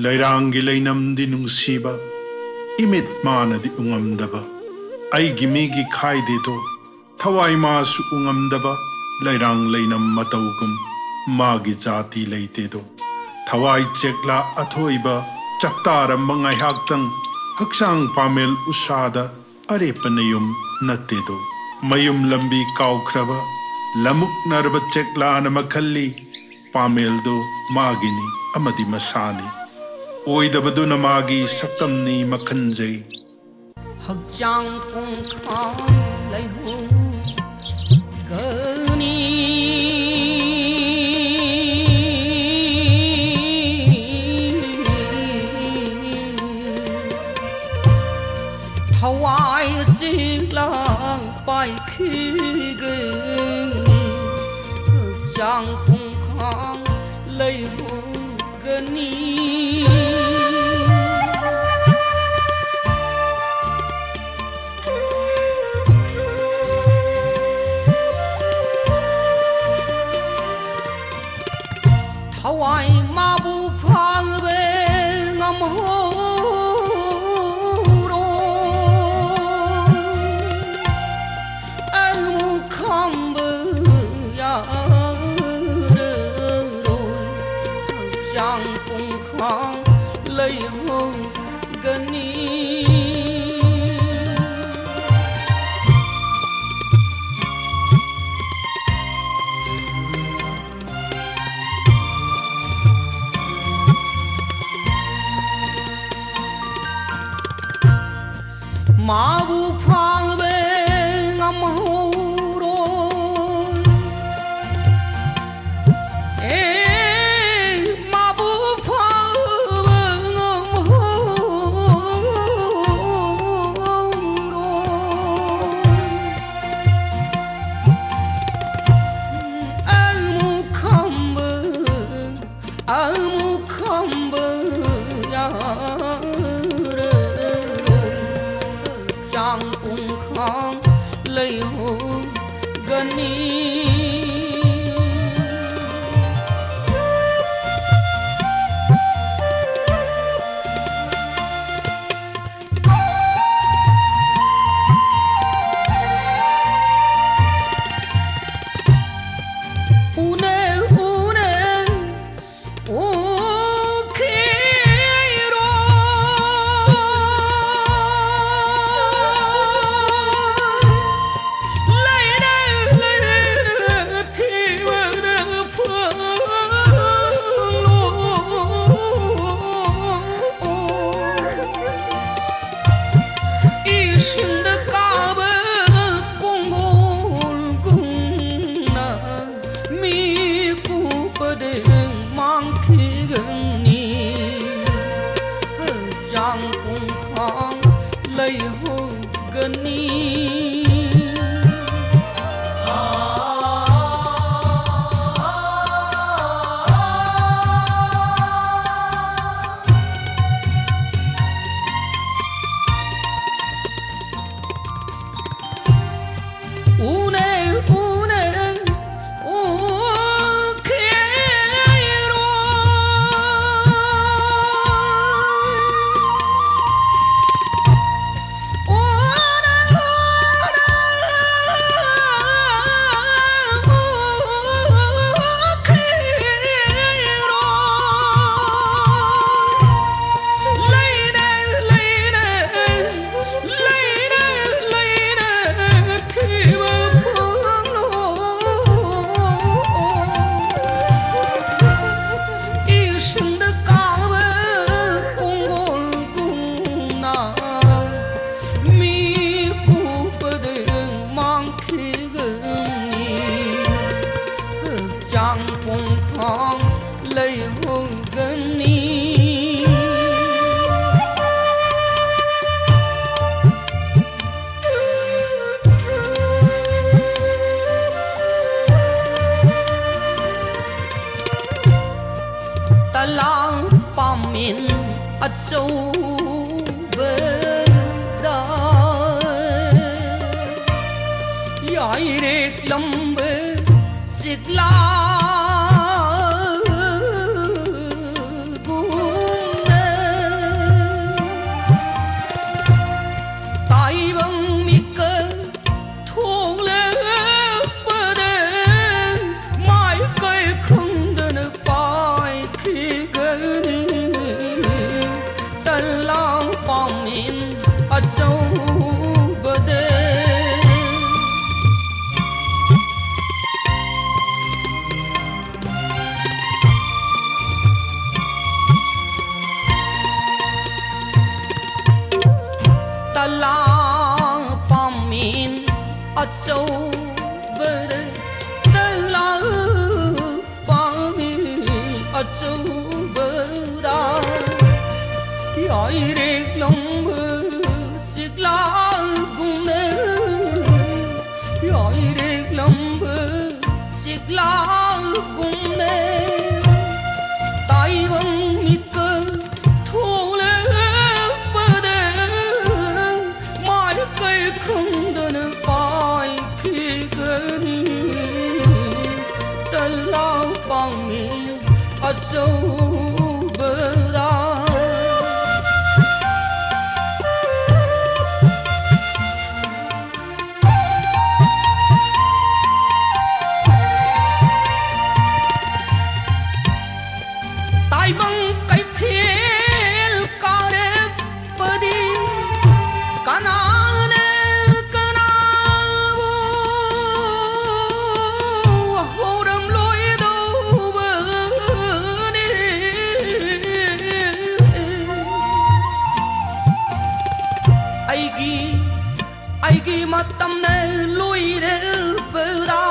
Lairangi lainamdi nungsiba imit manadi ungamdaba ai gimigi khaidedo thawai masu ungamdaba lairang lainam mataugum magi jati leitedo thawai chekla athoiba chaktaram mangai haktang haksang pamel usada arepanayum natedo mayum lambi kaukraba lamuk narba chekla na makhalli pameldo magini amadi masani oidabaduna magi sakamni makhanjai Hakjang pung khang lai hu gani thawai silang pai khi gani Hakjang pung khang lai hu gani Hawai mabu phang be ngam ho ro al mu kham bu ya re ro jang pung khang lai ho gani Mabu phang be ngam ho ro mabu phang be ngam ho ro al mu kham be ya Jang pung khang lai ho gani Jang pung khang lai ho gani Jang pung khang lai ho gani Talang pamin at so da yai rek lambe sitla gum bằng cái thiên care padi kanane kanavu horam loi do bani aigi matam ne loi de bada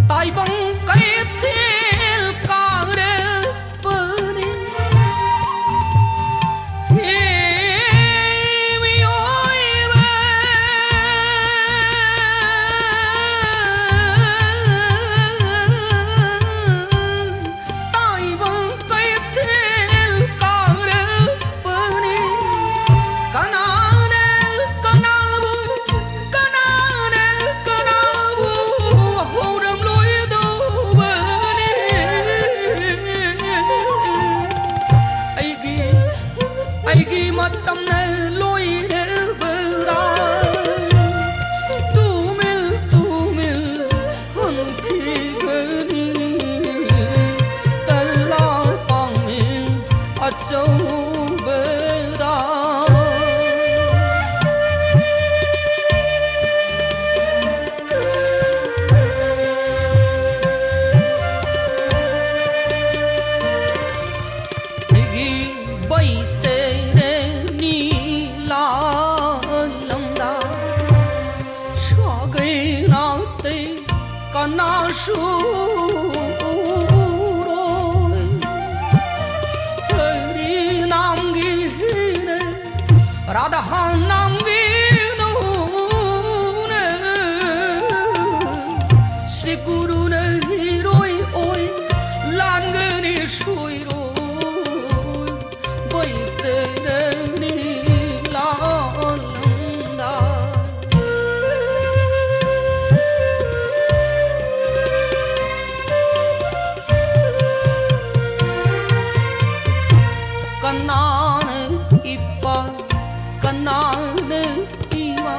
tai bằng cái thiên care padi aigi matam ne loi de bada tumil hun khi gani tala pangin achau bada aigi bai kana shu rồi hari nam gi ne radha nam gi no ne Shri Guru ne hiroi oi lan ge ni shui rồi bai te ne ni la landa kanane ipa kanane ima